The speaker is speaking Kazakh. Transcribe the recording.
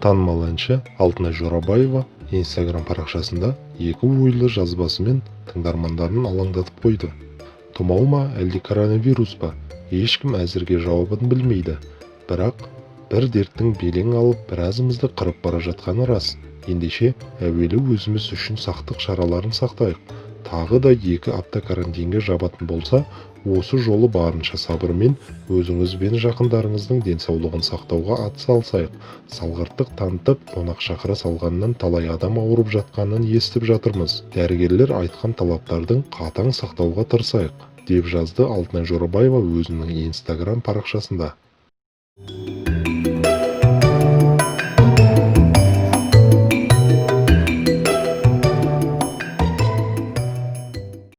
Танымал әнші Алтынай Жорабаева Instagram парақшасында екі ойлы жазбасымен тыңдармандарын алаңдатып қойды. Тұмау ма, әлде коронавирус па? Ешкім әзірге жауабын білмейді. Бірақ бір дерттің белең алып, біразымызды қырып бара жатқаны рас. Ендеше әуелі өзіміз үшін сақтық шараларын сақтайық. Тағы да 2 апта карантинге жабатын болса, осы жолы барынша сабырмен өзіңіз бен жақындарыңыздың денсаулығын сақтауға атсалысайық. Салғырттық танытып, қонақ шақыра салғаннан талай адам ауырып жатқанын естіп жатырмыз. Дәрігерлер айтқан талаптардың қатаң сақтауға тырысайық, деп жазды Алтынай Жорабаева өзінің Instagram парақшасында.